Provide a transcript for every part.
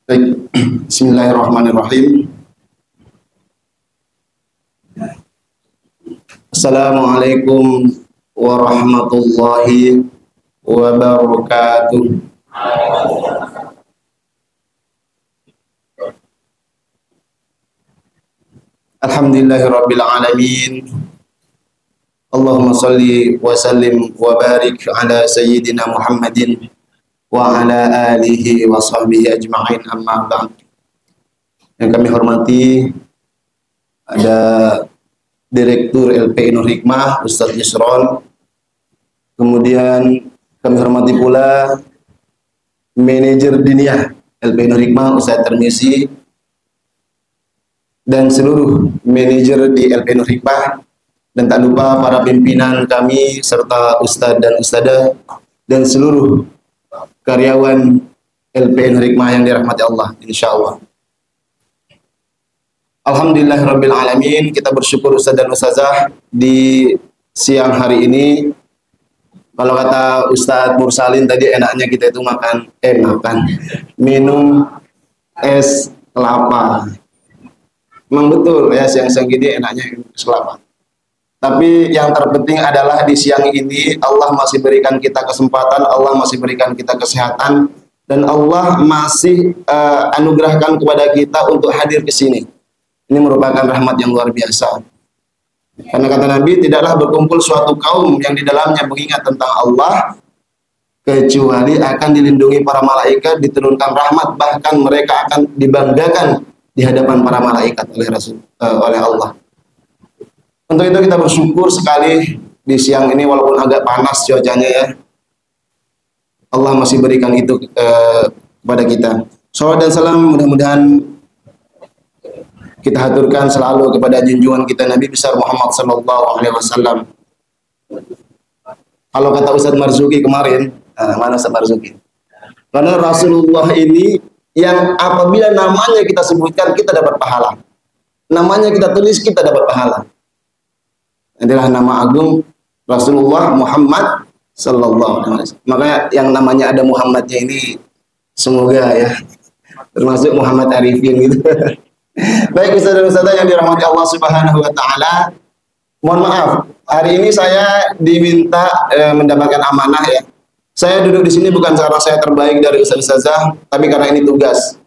Baik, Bismillahirrahmanirrahim. Assalamualaikum warahmatullahi wabarakatuh. Alhamdulillahirabbil alamin. Allahumma shalli wa sallim wa barik ala sayyidina Muhammadin wa ala alihi wa sahbihi ajma'in, amma ba'd. Yang kami hormati ada Direktur LPI Nur Hikmah Ustadz Yusron, kemudian kami hormati pula Manajer Diniyah LPI Nur Hikmah Ustadz Termisi, dan seluruh manajer di LPI Nur Hikmah, dan tak lupa para pimpinan kami serta Ustadz dan Ustadzah dan seluruh karyawan LPI Nur Hikmah yang dirahmati Allah, insyaallah. Alhamdulillahirabbil alamin, kita bersyukur Ustadz dan Ustadzah di siang hari ini. Kalau kata Ustadz Mursalin tadi, enaknya kita itu minum es kelapa. Memang betul ya, siang-siang gini enaknya es kelapa. Tapi yang terpenting adalah di siang ini Allah masih berikan kita kesempatan, Allah masih berikan kita kesehatan, dan Allah masih anugerahkan kepada kita untuk hadir ke sini. Ini merupakan rahmat yang luar biasa. Karena kata Nabi, tidaklah berkumpul suatu kaum yang di dalamnya mengingat tentang Allah kecuali akan dilindungi para malaikat, diturunkan rahmat, bahkan mereka akan dibanggakan di hadapan para malaikat oleh Allah. Untuk itu kita bersyukur sekali di siang ini, walaupun agak panas cuacanya ya, Allah masih berikan itu kepada kita. Salawat dan salam mudah-mudahan kita haturkan selalu kepada junjungan kita Nabi besar Muhammad SAW. Kalau kata Ustadz Marzuki kemarin, mana Ustadz Marzuki? Karena Rasulullah ini yang apabila namanya kita sebutkan kita dapat pahala, namanya kita tulis kita dapat pahala. Adalah nama agung Rasulullah Muhammad sallallahu alaihi wasallam. Makanya yang namanya ada Muhammadnya ini semoga ya termasuk Muhammad Arifin gitu. Baik ustaz-ustaz yang dirahmati Allah Subhanahu wa taala. Mohon maaf, hari ini saya diminta mendapatkan amanah ya. Saya duduk di sini bukan karena saya terbaik dari ustaz-ustazah, tapi karena ini tugas.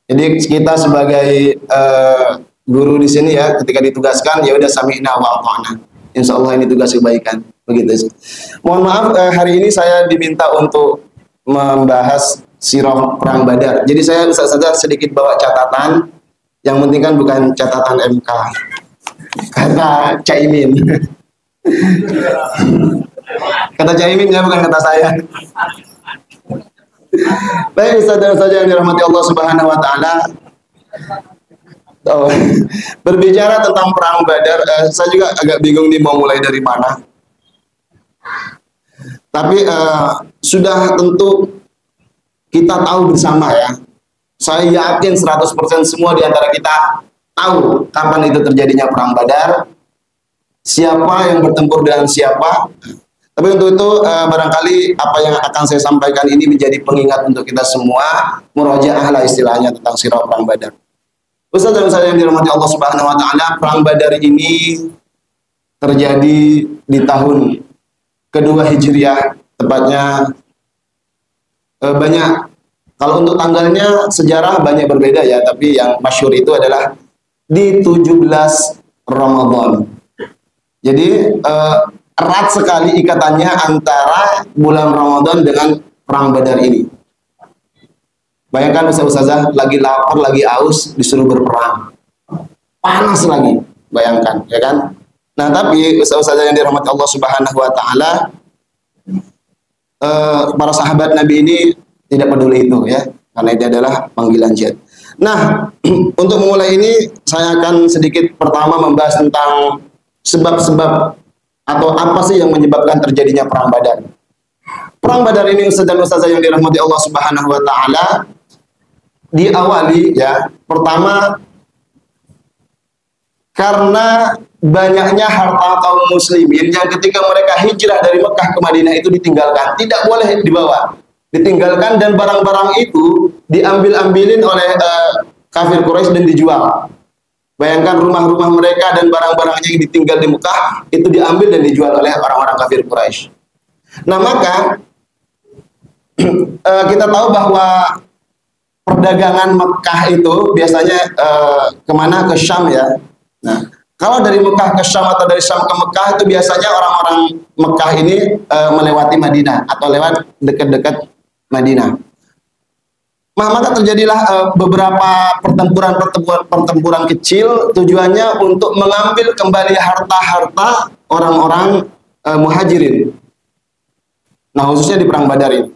Jadi kita sebagai guru di sini ya, ketika ditugaskan ya udah sami'na wa ata'na. Insyaallah ini tugas kebaikan, begitu. Mohon maaf, hari ini saya diminta untuk membahas sirah perang Badar. Jadi saya ustaz sedikit bawa catatan, yang penting kan bukan catatan MK. Kata Caimin. Kata Caimin ya, bukan kata saya. Baik ustaz dan ustazah yang dirahmati Allah Subhanahu wa taala. Berbicara tentang perang Badar, saya juga agak bingung nih mau mulai dari mana. Tapi sudah tentu kita tahu bersama ya. Saya yakin 100% semua di antara kita tahu kapan itu terjadinya perang Badar, siapa yang bertempur dengan siapa. Tapi untuk itu barangkali apa yang akan saya sampaikan ini menjadi pengingat untuk kita semua, murojaah lah istilahnya tentang sirah perang Badar. Ustaz dan Ustazah yang dirahmati Allah Subhanahu wa taala, perang Badar ini terjadi di tahun kedua Hijriah, tepatnya banyak. Kalau untuk tanggalnya sejarah banyak berbeda ya, tapi yang masyhur itu adalah di 17 Ramadan. Jadi erat sekali ikatannya antara bulan Ramadan dengan perang Badar ini. Bayangkan ustaz-ustazah lagi lapar, lagi aus, disuruh berperang. Panas lagi, bayangkan, ya kan? Nah, tapi ustaz-ustazah yang dirahmati Allah Subhanahu wa taala, para sahabat Nabi ini tidak peduli itu ya, karena itu adalah panggilan jihad. Nah, untuk memulai ini saya akan sedikit pertama membahas tentang sebab-sebab atau apa sih yang menyebabkan terjadinya perang Badar. Perang Badar ini ustaz dan ustazah yang dirahmati Allah Subhanahu wa taala diawali ya, pertama karena banyaknya harta kaum muslimin yang ketika mereka hijrah dari Mekah ke Madinah itu ditinggalkan, tidak boleh dibawa, ditinggalkan, dan barang-barang itu diambil-ambilin oleh kafir Quraisy dan dijual. Bayangkan rumah-rumah mereka dan barang-barangnya yang ditinggal di Mekah itu diambil dan dijual oleh orang-orang kafir Quraisy. Nah maka kita tahu bahwa perdagangan Mekah itu biasanya kemana? Ke Syam ya. Nah kalau dari Mekah ke Syam atau dari Syam ke Mekah itu biasanya orang-orang Mekah ini melewati Madinah atau lewat dekat-dekat Madinah. Maka terjadilah beberapa pertempuran kecil tujuannya untuk mengambil kembali harta-harta orang-orang muhajirin. Nah khususnya di perang Badar ini.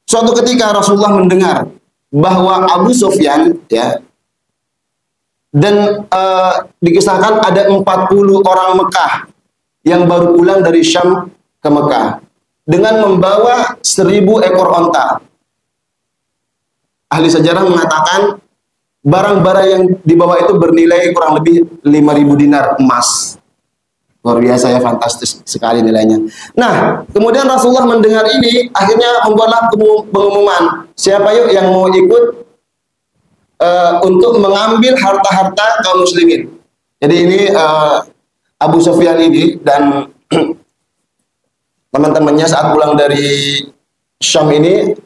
Suatu ketika Rasulullah mendengar bahwa Abu Sufyan ya dan dikisahkan ada 40 orang Mekah yang baru pulang dari Syam ke Mekah dengan membawa 1000 ekor onta. Ahli sejarah mengatakan barang-barang yang dibawa itu bernilai kurang lebih 5.000 dinar emas. Luar biasa ya, fantastis sekali nilainya. Nah, kemudian Rasulullah mendengar ini, akhirnya membuatlah pengumuman, siapa yuk yang mau ikut untuk mengambil harta-harta kaum muslimin. Jadi ini Abu Sufyan ini dan teman-temannya saat pulang dari Syam ini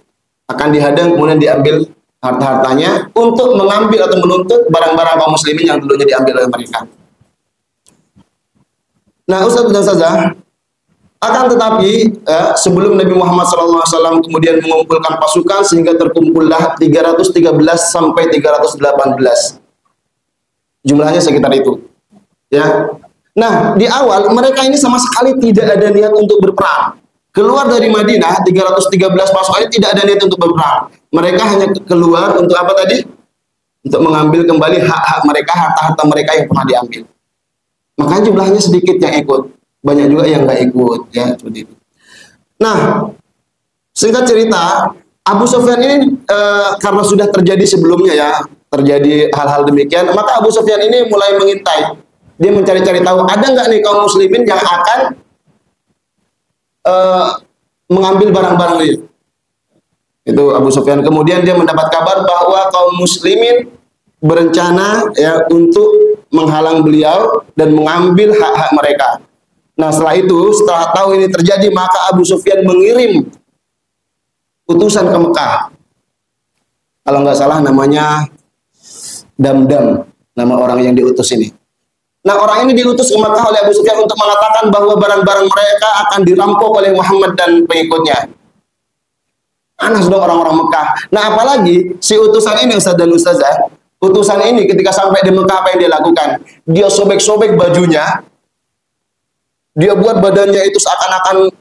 akan dihadang kemudian diambil harta-hartanya untuk mengambil atau menuntut barang-barang kaum muslimin yang dulunya diambil oleh mereka. Nah, Ustaz dan Ustazah, akan tetapi sebelum Nabi Muhammad SAW kemudian mengumpulkan pasukan sehingga terkumpullah 313 sampai 318. Jumlahnya sekitar itu. Ya. Nah, di awal mereka ini sama sekali tidak ada niat untuk berperang. Keluar dari Madinah 313 pasukan ini tidak ada niat untuk berperang. Mereka hanya keluar untuk apa tadi? Untuk mengambil kembali hak-hak mereka, harta-harta mereka yang pernah diambil. Makanya jumlahnya sedikit yang ikut, banyak juga yang nggak ikut, ya seperti itu. Nah, singkat cerita, Abu Sufyan ini karena sudah terjadi sebelumnya ya, terjadi hal-hal demikian, maka Abu Sufyan ini mulai mengintai. Dia mencari-cari tahu ada nggak nih kaum muslimin yang akan mengambil barang-barang itu. Itu Abu Sufyan. Kemudian dia mendapat kabar bahwa kaum muslimin berencana ya untuk menghalang beliau dan mengambil hak-hak mereka. Nah setelah itu, setelah tahu ini terjadi, maka Abu Sufyan mengirim utusan ke Mekah. Kalau nggak salah namanya Damdam, nama orang yang diutus ini. Nah orang ini diutus ke Mekah oleh Abu Sufyan untuk mengatakan bahwa barang-barang mereka akan dirampok oleh Muhammad dan pengikutnya. Panas dong orang-orang Mekah. Nah apalagi si utusan ini, Ustaz dan Ustazah, utusan ini ketika sampai di Mekah apa yang dia lakukan? Dia sobek-sobek bajunya, dia buat badannya itu seakan-akan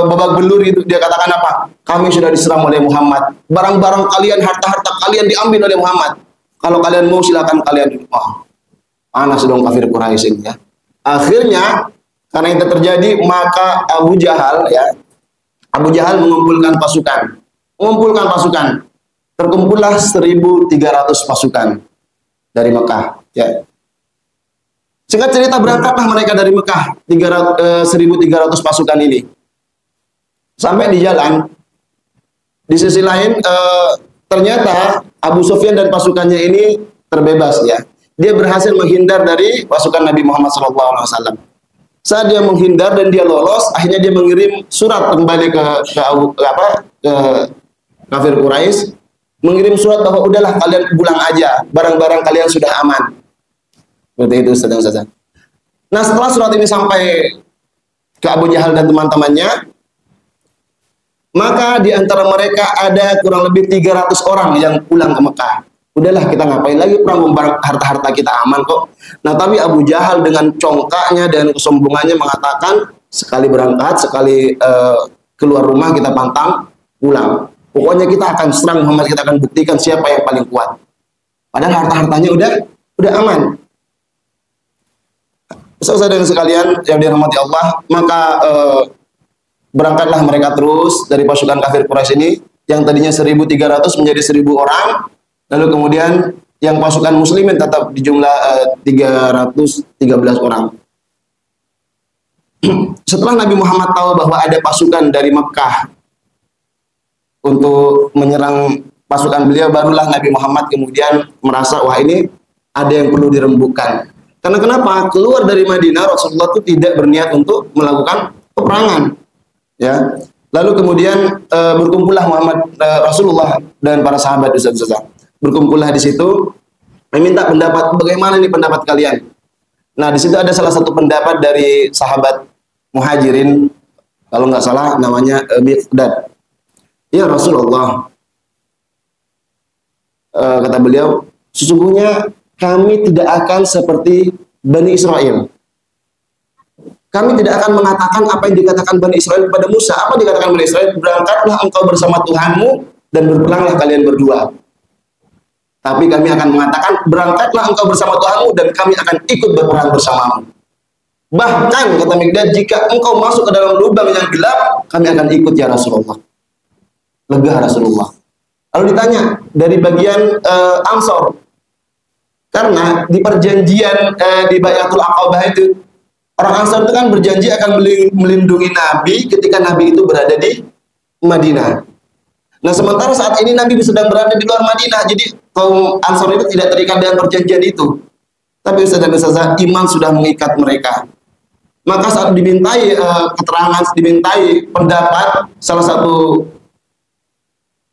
babak belur itu. Dia katakan apa? Kami sudah diserang oleh Muhammad. Barang-barang kalian, harta-harta kalian diambil oleh Muhammad. Kalau kalian mau silakan kalian. Oh, panas dong kafir Quraisy ini ya. Akhirnya karena itu terjadi, maka Abu Jahal mengumpulkan pasukan. Terkumpullah 1.300 pasukan dari Mekah. Ya. Singkat cerita, berangkatlah mereka dari Mekah, 1.300 pasukan ini. Sampai di jalan, di sisi lain ternyata Abu Sufyan dan pasukannya ini terbebas ya. Dia berhasil menghindar dari pasukan Nabi Muhammad SAW. Saat dia menghindar dan dia lolos, akhirnya dia mengirim surat kembali ke kafir Quraisy, mengirim surat bahwa udahlah kalian pulang aja, barang-barang kalian sudah aman. Seperti itu Ustaz. Nah setelah surat ini sampai ke Abu Jahal dan teman-temannya, maka di antara mereka ada kurang lebih 300 orang yang pulang ke Mekah. Udahlah kita ngapain lagi perang, harta-harta kita aman kok. Nah tapi Abu Jahal dengan congkaknya dan kesombongannya mengatakan, sekali berangkat, sekali keluar rumah kita pantang pulang. Pokoknya kita akan serang Muhammad, kita akan buktikan siapa yang paling kuat. Padahal harta-hartanya udah aman. Saudara sekalian yang dirahmati Allah, maka berangkatlah mereka terus dari pasukan kafir Quraisy ini yang tadinya 1.300 menjadi 1.000 orang. Lalu kemudian yang pasukan muslimin tetap di jumlah 313 orang. Setelah Nabi Muhammad tahu bahwa ada pasukan dari Mekah untuk menyerang pasukan beliau, barulah Nabi Muhammad kemudian merasa wah ini ada yang perlu dirembukan. Karena kenapa? Keluar dari Madinah Rasulullah itu tidak berniat untuk melakukan peperangan. Ya. Lalu kemudian berkumpullah Rasulullah dan para sahabat Ustaz. Berkumpullah di situ meminta pendapat, bagaimana ini pendapat kalian. Nah, di situ ada salah satu pendapat dari sahabat Muhajirin, kalau nggak salah namanya Miqdad. Ya Rasulullah, kata beliau, sesungguhnya kami tidak akan seperti Bani Israel. Kami tidak akan mengatakan apa yang dikatakan Bani Israel kepada Musa. Apa dikatakan Bani Israel? Berangkatlah engkau bersama Tuhanmu dan berperanglah kalian berdua. Tapi kami akan mengatakan, berangkatlah engkau bersama Tuhanmu dan kami akan ikut berperang bersamamu. Bahkan, kata Miqdad, jika engkau masuk ke dalam lubang yang gelap, kami akan ikut ya Rasulullah. Lega Rasulullah. Lalu ditanya, dari bagian Ansor. Karena di perjanjian di Bayatul Aqabah itu, orang Ansor itu kan berjanji akan melindungi Nabi ketika Nabi itu berada di Madinah. Nah, sementara saat ini Nabi sedang berada di luar Madinah, jadi kaum Ansor itu tidak terikat dengan perjanjian itu. Tapi Ustaz, iman sudah mengikat mereka. Maka saat dimintai keterangan, dimintai pendapat salah satu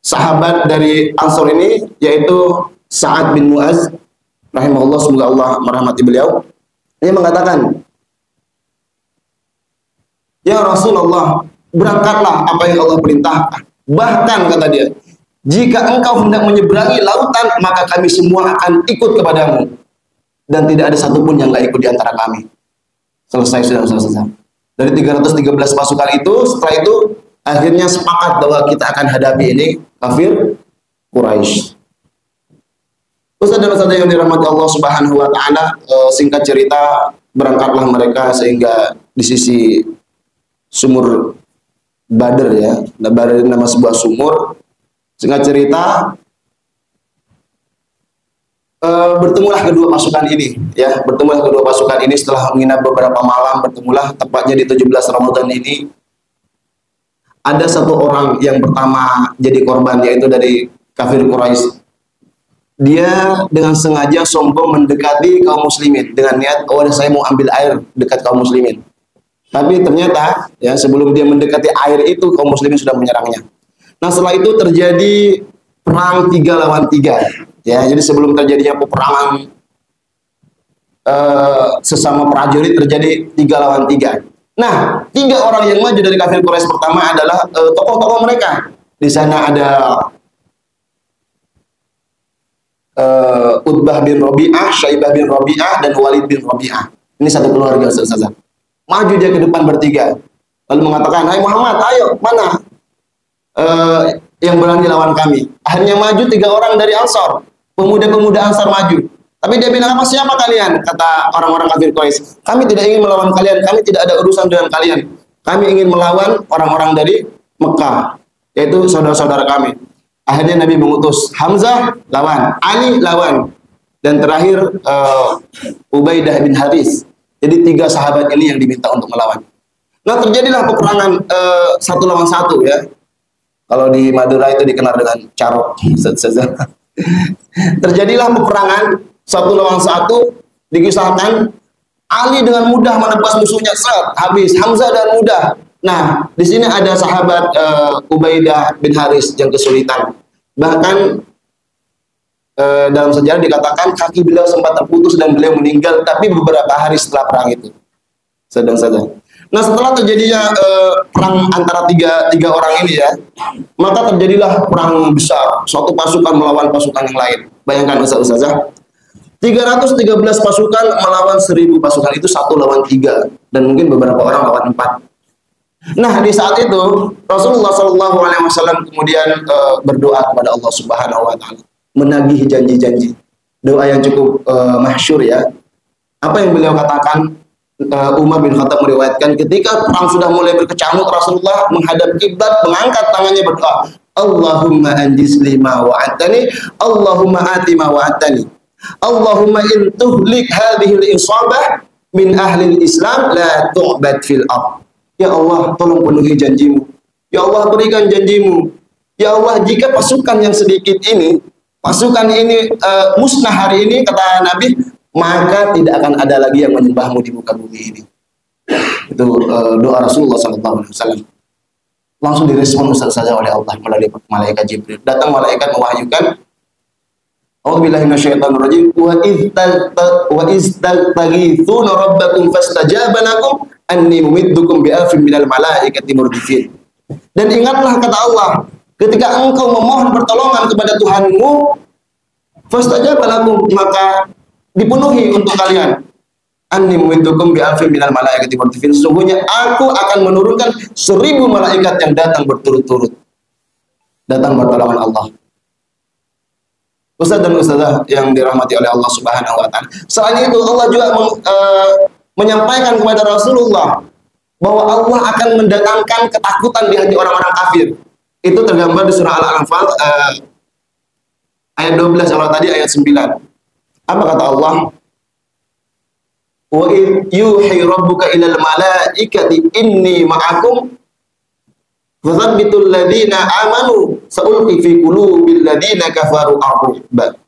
sahabat dari Ansor ini, yaitu Sa'ad bin Mu'az, rahimahullah, semoga Allah merahmati beliau. Dia mengatakan, ya Rasulullah, berangkatlah apa yang Allah perintahkan. Bahkan kata dia, jika engkau hendak menyeberangi lautan, maka kami semua akan ikut kepadamu. Dan tidak ada satupun yang gak ikut di antara kami. Selesai, sudah selesai. Dari 313 pasukan itu, setelah itu, akhirnya sepakat bahwa kita akan hadapi ini kafir Quraisy. Ustaz dan Ustazah yang dirahmati Allah Subhanahu wa Ta'ala, singkat cerita, berangkatlah mereka sehingga di sisi sumur Badr, ya, Badr nama sebuah sumur. Singkat cerita, bertemulah kedua pasukan ini, ya, bertemulah kedua pasukan ini setelah menginap beberapa malam. Bertemulah tepatnya di 17 Ramadan ini. Ada satu orang yang pertama jadi korban, yaitu dari kafir Quraisy. Dia dengan sengaja sombong mendekati kaum muslimin dengan niat, oh saya mau ambil air dekat kaum muslimin. Tapi ternyata, ya, sebelum dia mendekati air itu, kaum muslimin sudah menyerangnya. Nah, setelah itu terjadi perang 3 lawan 3. Ya, jadi sebelum terjadinya peperangan sesama prajurit, terjadi 3 lawan 3. Nah, 3 orang yang maju dari kafir Quraisy pertama adalah tokoh-tokoh mereka. Di sana ada Utbah bin Rabi'ah, Syaibah bin Rabi'ah, dan Walid bin Rabi'ah. Ini satu keluarga, Ustaz. Maju dia ke depan bertiga, lalu mengatakan, hai Muhammad, ayo, mana yang berani lawan kami? Akhirnya maju 3 orang dari Ansor, pemuda-pemuda Ansor maju. Tapi dia bilang, apa, siapa kalian? Kata orang-orang kafir Quraisy, kami tidak ingin melawan kalian, kami tidak ada urusan dengan kalian. Kami ingin melawan orang-orang dari Mekah, yaitu saudara-saudara kami. Akhirnya Nabi mengutus Hamzah lawan, Ali lawan, dan terakhir Ubaidah bin Haris. Jadi 3 sahabat ini yang diminta untuk melawan. Nah, terjadilah peperangan 1 lawan 1, ya. Kalau di Madura itu dikenal dengan carok. Terjadilah peperangan 1 lawan 1. Dikisahkan Ali dengan mudah menebas musuhnya, habis. Hamzah dan mudah. Nah, di sini ada sahabat Ubaidah bin Haris yang kesulitan. Bahkan dalam sejarah dikatakan kaki beliau sempat terputus dan beliau meninggal, tapi beberapa hari setelah perang itu. Sedang saja. Nah, setelah terjadinya perang antara tiga orang ini, ya, maka terjadilah perang besar. Suatu pasukan melawan pasukan yang lain. Bayangkan Ustazah, 313 pasukan melawan 1000 pasukan, itu 1 lawan 3, dan mungkin beberapa orang lawan 4. Nah, di saat itu Rasulullah SAW kemudian berdoa kepada Allah Subhanahu wa Ta'ala, menagih janji-janji. Doa yang cukup masyhur, ya. Apa yang beliau katakan? Umar bin Khattab meriwayatkan, ketika perang sudah mulai berkecamuk, Rasulullah menghadap kiblat, mengangkat tangannya berdoa, Allahumma anjis lima wa'atani, Allahumma ati ma wa'atani, Allahumma in tuhlik hadhihi al-isabah min ahli al-Islam la tu'bad fil ardh. Ya Allah, tolong penuhi janjimu. Ya Allah, berikan janjimu. ya Allah, jika pasukan yang sedikit ini, pasukan ini musnah hari ini, kata Nabi, maka tidak akan ada lagi yang menyembahmu di muka bumi ini. Itu doa Rasulullah SAW. Langsung direspon saja oleh Allah melalui malaikat Jibril. Datang malaikat mewahyukan, A'udzubillahi minasyaitonirrajim, wa iz taghithuna rabbakum fastajaba lakum anni mumiddukum bi'alfin minal malaikati murdifin. Dan ingatlah kata Allah, ketika engkau memohon pertolongan kepada Tuhanmu, fastajaba lakum, maka dipenuhi untuk kalian. Anni mumiddukum bi'alfin minal malaikati murdifin. Sesungguhnya aku akan menurunkan 1000 malaikat yang datang berturut-turut. Datang pertolongan Allah. Ustaz dan ustazah yang dirahmati oleh Allah Subhanahu wa taala. Selain itu Allah juga menyampaikan kepada Rasulullah bahwa Allah akan mendatangkan ketakutan di hati orang-orang kafir. Itu tergambar di surah Al-Anfal ayat 12, Allah tadi ayat 9. Apa kata Allah? Wa yuhi rabbuka ilal malaikati inni ma'akum fathabbitul ladzina amanu sa'ulqi fi qulubil ladzina kafaru ar-ru'ba.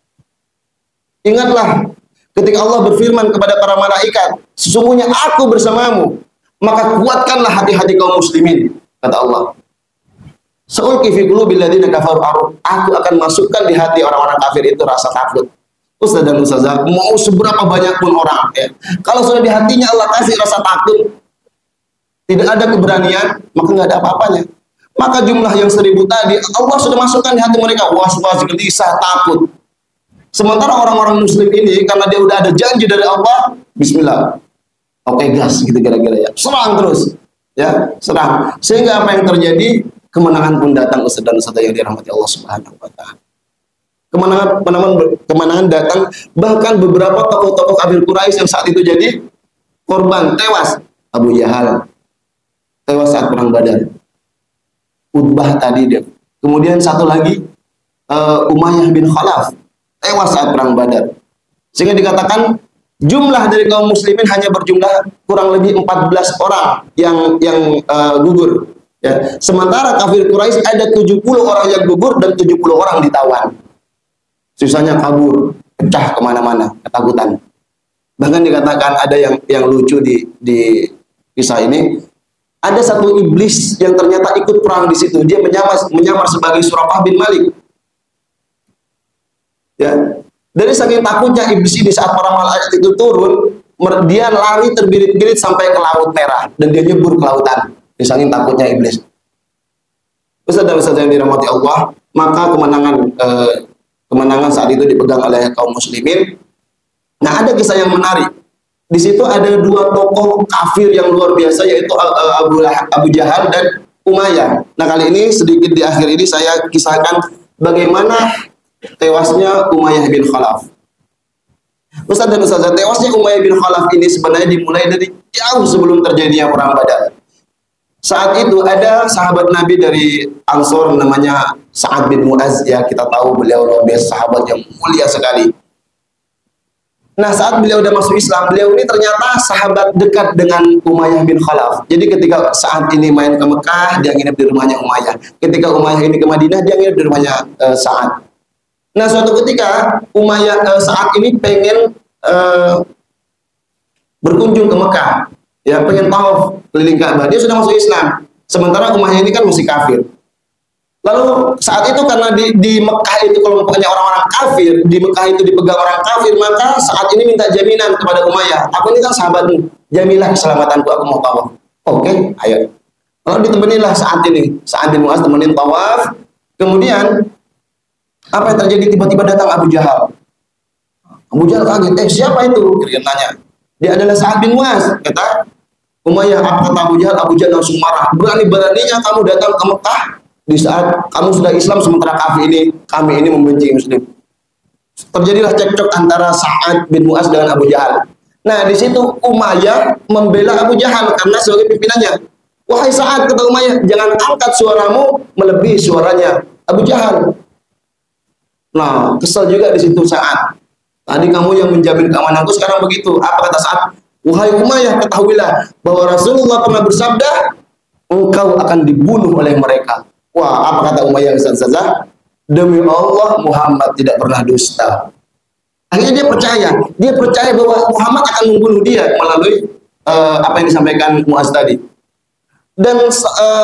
Ingatlah ketika Allah berfirman kepada para malaikat, sesungguhnya aku bersamamu, maka kuatkanlah hati-hati kaum muslimin, kata Allah. Sa'ulqi fi qulubil ladzina kafaru ar-ru'ba. Aku akan masukkan di hati orang-orang kafir itu rasa takut. Ustaz dan ustazah, mau seberapa banyak pun orang, ya, kalau sudah di hatinya Allah kasih rasa takut, tidak ada keberanian, maka nggak ada apa-apanya. Maka jumlah yang 1000 tadi Allah sudah masukkan di hati mereka was-was, gelisah, takut. Sementara orang-orang muslim ini karena dia udah ada janji dari Allah, bismillah, oke gas gitu kira-kira ya, serang terus, ya serang. Sehingga apa yang terjadi, kemenangan pun datang ustaz dan ustazah yang dirahmati Allah Subhanahu wa taala. Kemenangan datang, bahkan beberapa tokoh-tokoh kafir Quraisy yang saat itu jadi korban tewas. Abu Jahal tewas saat perang Badar. Utbah tadi dia. Kemudian satu lagi Umayyah bin Khalaf tewas saat perang Badar. Sehingga dikatakan jumlah dari kaum muslimin hanya berjumlah kurang lebih 14 orang yang gugur. Ya. Sementara kafir Quraisy ada 70 orang yang gugur dan 70 orang ditawan. Sisanya kabur, pecah kemana-mana, ketakutan. Bahkan dikatakan ada yang lucu di kisah ini. Ada satu iblis yang ternyata ikut perang di situ. Dia menyamar sebagai Suraqah bin Malik. Ya, dari saking takutnya iblis ini saat para malaikat itu turun, dia lari terbirit-birit sampai ke Laut Merah dan dia nyebur ke lautan. Dari saking takutnya iblis. Ustaz dan ustazah yang dirahmati Allah, maka kemenangan saat itu dipegang oleh kaum muslimin. Nah, ada kisah yang menarik. Di situ ada 2 tokoh kafir yang luar biasa, yaitu Abu Jahal dan Umayyah. Nah, kali ini sedikit di akhir ini saya kisahkan bagaimana tewasnya Umayyah bin Khalaf. Ustaz dan ustazah, tewasnya Umayyah bin Khalaf ini sebenarnya dimulai dari jauh sebelum terjadinya perang Badar. Saat itu ada sahabat Nabi dari Ansor namanya Sa'ad bin Mu'az, ya kita tahu beliau luar biasa, sahabat yang mulia sekali. Nah, saat beliau udah masuk Islam, beliau ini ternyata sahabat dekat dengan Umayyah bin Khalaf. Jadi ketika saat ini main ke Mekah, dia nginep di rumahnya Umayyah. Ketika Umayyah ini ke Madinah, dia nginep di rumahnya Sa'ad. Nah, suatu ketika Sa'ad ini pengen berkunjung ke Mekah, ya pengen tawaf keliling Ka'bah. Dia sudah masuk Islam. Sementara Umayyah ini kan masih kafir. Lalu saat itu karena di Mekah itu kelompoknya orang-orang kafir, di Mekah itu dipegang orang kafir, maka saat ini minta jaminan kepada Umayyah. Aku ini kan sahabatmu, jamilah keselamatanku, aku mau tawaf. Oke, ayo. Lalu ditemanilah saat bin Mu'az temenin tawaf. Kemudian apa yang terjadi? Tiba-tiba datang Abu Jahal. Abu Jahal kaget, siapa itu? Dia nanya. Dia adalah Sa'ad bin Mu'az. Kata Umayyah, apa kata Abu Jahal? Abu Jahal langsung marah. Berani-beraninya kamu datang ke Mekah di saat kamu sudah Islam, sementara kami ini membenci Muslim. Terjadilah cekcok antara Sa'ad bin Mu'az dengan Abu Jahal. Nah, di situ Umayyah membela Abu Jahal karena sebagai pimpinannya. Wahai Sa'ad, kata Umayyah, jangan angkat suaramu melebihi suaranya Abu Jahal. Nah, kesal juga di situ Sa'ad. Tadi kamu yang menjamin keamananku, sekarang begitu. Apa kata Sa'ad? Wahai Umayyah, ketahuilah bahwa Rasulullah pernah bersabda, engkau akan dibunuh oleh mereka. Wah, apa kata Umayyah Ustazah? Demi Allah Muhammad tidak pernah dusta. Akhirnya dia percaya bahwa Muhammad akan membunuh dia melalui apa yang disampaikan Muaz tadi. Dan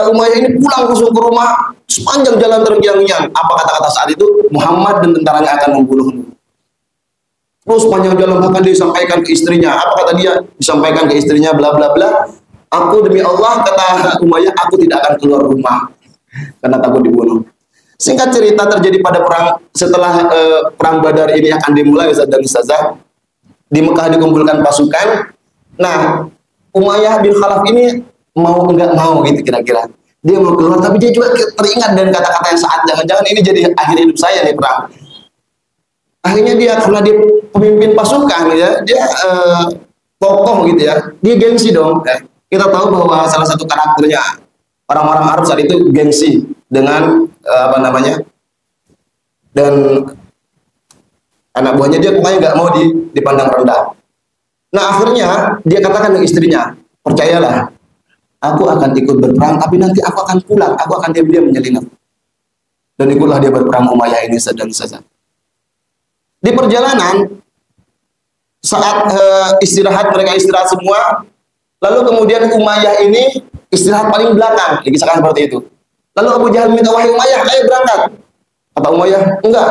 Umayyah ini pulang langsung ke rumah, sepanjang jalan terngiang-ngiang. Apa kata-kata saat itu? Muhammad dan tentaranya akan membunuhmu. Terus panjang jalan bahkan disampaikan ke istrinya. Apa kata dia? Disampaikan ke istrinya bla bla bla. Aku demi Allah, kata Umayyah, aku tidak akan keluar rumah karena takut dibunuh. Singkat cerita, terjadi pada perang setelah perang Badar ini akan dimulai, Ustaz dan Ustazah. Di Mekah dikumpulkan pasukan. Nah, Umayyah bin Khalaf ini mau enggak mau gitu kira-kira. Dia mau keluar, tapi dia juga teringat dengan kata-kata yang saat jangan-jangan ini jadi akhir hidup saya nih perang. Akhirnya dia, karena dia pemimpin pasukan ya, dia tokoh gitu ya, dia gengsi dong. Kita tahu bahwa salah satu karakternya orang-orang Arab saat itu gengsi dengan apa namanya, dan anak buahnya dia pokoknya nggak mau dipandang rendah. Nah akhirnya dia katakan ke istrinya, percayalah, aku akan ikut berperang, tapi nanti aku akan pulang, aku akan diam-diam menyelinap. Dan ikutlah dia berperang Umayyah ini sedang saja. Di perjalanan, saat istirahat, mereka istirahat semua, lalu kemudian Umayyah ini istirahat paling belakang, dikisahkan seperti itu. Lalu Abu Jahal minta, wahai Umayyah, ayo berangkat. Kata Umayyah, enggak.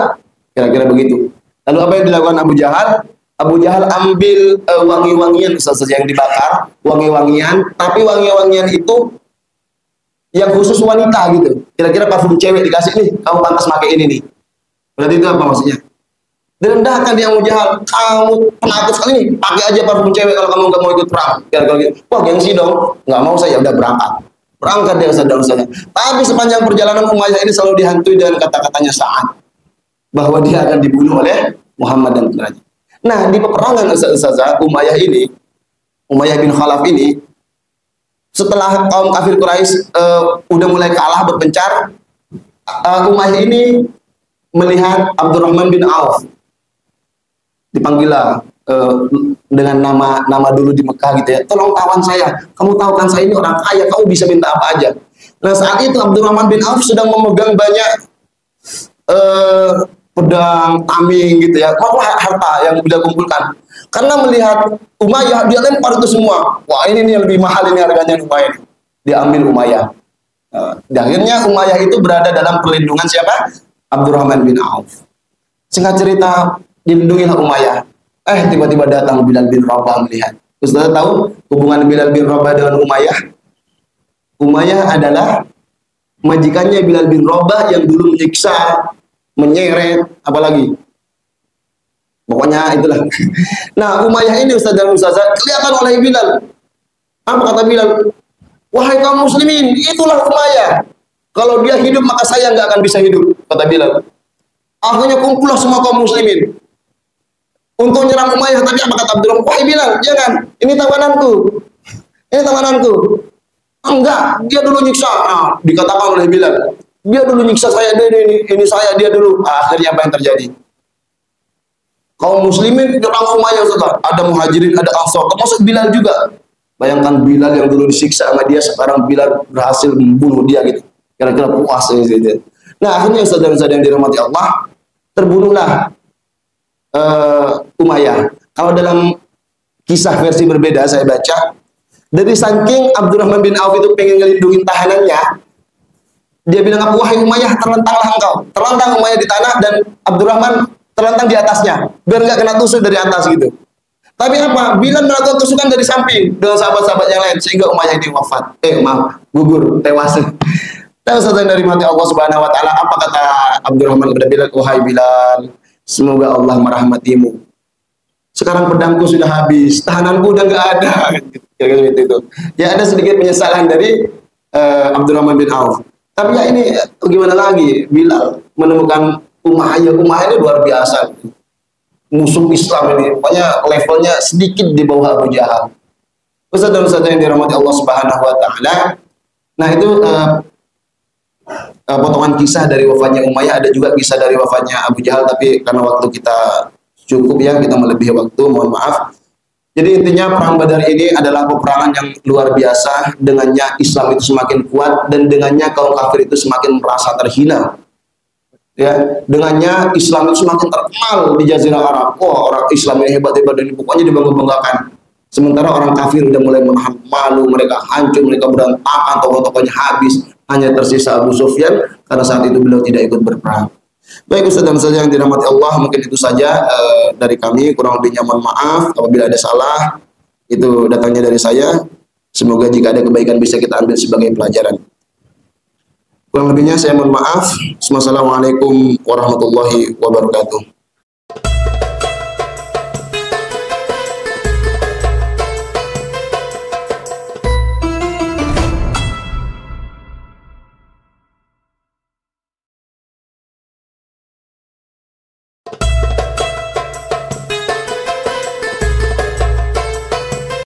Kira-kira begitu. Lalu apa yang dilakukan Abu Jahal? Abu Jahal ambil wangi-wangian yang dibakar, wangi-wangian, tapi wangi-wangian itu yang khusus wanita gitu. Kira-kira parfum cewek dikasih nih, kamu pantas pakai ini nih. Berarti itu apa maksudnya? Direndahkan dia Abu Jahal, kamu penakut sekali nih, pakai aja parfum cewek kalau kamu nggak mau ikut perang. Kira-kira gitu. Wah gengsi dong, nggak mau saya, udah berangkat. Berangkat dia saudara-saudara. Tapi sepanjang perjalanan Umayyah ini selalu dihantui dengan kata-katanya Sa'ad, bahwa dia akan dibunuh oleh Muhammad dan tentaranya. Nah, di peperangan Ustazah, Umayyah bin Khalaf ini, setelah kaum kafir Quraisy udah mulai kalah berpencar, Umayyah ini melihat Abdurrahman bin Auf, dipanggillah dengan nama dulu di Mekah gitu ya, tolong tawan saya, kamu tahu kan saya ini orang kaya, kamu bisa minta apa aja. Nah saat itu Abdurrahman bin Auf sedang memegang banyak pedang, tameng gitu ya, mau harta yang sudah kumpulkan. Karena melihat Umayyah, dia lempar itu semua. Wah ini nih lebih mahal ini harganya Umayyah. Diambil Umayyah. Akhirnya Umayyah itu berada dalam perlindungan siapa? Abdurrahman bin Auf. Singkat cerita, dilindungilah Umayyah. Tiba-tiba datang Bilal bin Rabah melihat. Ustaz tahu hubungan Bilal bin Rabah dengan Umayyah? Umayyah adalah majikannya Bilal bin Rabah yang dulu menyiksa, menyeret, apalagi. Pokoknya itulah. Nah, Umayyah ini Ustaz dan Ustazah kelihatan oleh Bilal. Apa kata Bilal? Wahai kaum muslimin, itulah Umayyah. Kalau dia hidup maka saya nggak akan bisa hidup, kata Bilal. Akhirnya kumpullah semua kaum muslimin untuk nyerang Umayyah, tapi apa kata Abdurrahman? Wahai Bilal, jangan. Ini tawananku. Ini tawananku. Enggak, dia dulu nyiksa. Nah, dikatakan oleh Bilal, dia dulu nyiksa saya, ini saya, dia dulu. Akhirnya apa yang terjadi? Kaum muslimin nyerang Umayyah, Ustaz. Ada muhajirin, ada ansor, termasuk Bilal juga. Bayangkan Bilal yang dulu disiksa sama dia, sekarang Bilal berhasil membunuh dia gitu. Kira-kira puas gitu. Nah, akhirnya saudara-saudara yang dirahmati Allah, terbunuhlah Umayyah. Kalau dalam kisah versi berbeda saya baca, dari saking Abdurrahman bin Auf itu pengen ngelindungin tahanannya, dia bilang, wahai Umayyah, terlentanglah engkau. Terlentang Umayyah di tanah dan Abdurrahman terlentang di atasnya, biar nggak kena tusuk dari atas gitu. Tapi apa? Bilal melakukan tusukan dari samping dengan sahabat-sahabat yang lain, sehingga Umayyah ini wafat. Gugur, tewas. Tewas dari mati Allah Subhanahu Wa Taala. Apa kata Abdurrahman kepada Bilal? Wahai Bilal, semoga Allah merahmatimu. Sekarang pedangku sudah habis, tahananku udah nggak ada. Kira-kira itu. Ya ada sedikit penyesalan dari Abdurrahman bin Auf. Tapi ya ini gimana lagi? Bilal menemukan Umayyah ini luar biasa. Musuh Islam ini, pokoknya levelnya sedikit di bawah Abu Jahal. Ustaz dan Ustaz yang dirahmati Allah Subhanahu Wa Taala. Nah itu potongan kisah dari wafatnya Umayyah. Ada juga kisah dari wafatnya Abu Jahal, tapi karena waktu kita cukup ya, kita melebihi waktu, mohon maaf. Jadi intinya perang Badar ini adalah peperangan yang luar biasa. Dengannya Islam itu semakin kuat dan dengannya kaum kafir itu semakin merasa terhina. Ya, dengannya Islam itu semakin terkenal di Jazirah Arab. Wah, orang Islam ini hebat-hebat dan pokoknya dibangga-banggakan. Sementara orang kafir udah mulai menahan malu, mereka hancur, mereka berantakan, tokoh-tokohnya habis. Hanya tersisa Abu Sufyan karena saat itu beliau tidak ikut berperang. Baik Ustaz dan Ustaz yang dirahmati Allah, mungkin itu saja dari kami. Kurang lebihnya mohon maaf apabila ada salah. Itu datangnya dari saya. Semoga jika ada kebaikan bisa kita ambil sebagai pelajaran. Kurang lebihnya saya mohon maaf. Wassalamualaikum warahmatullahi wabarakatuh.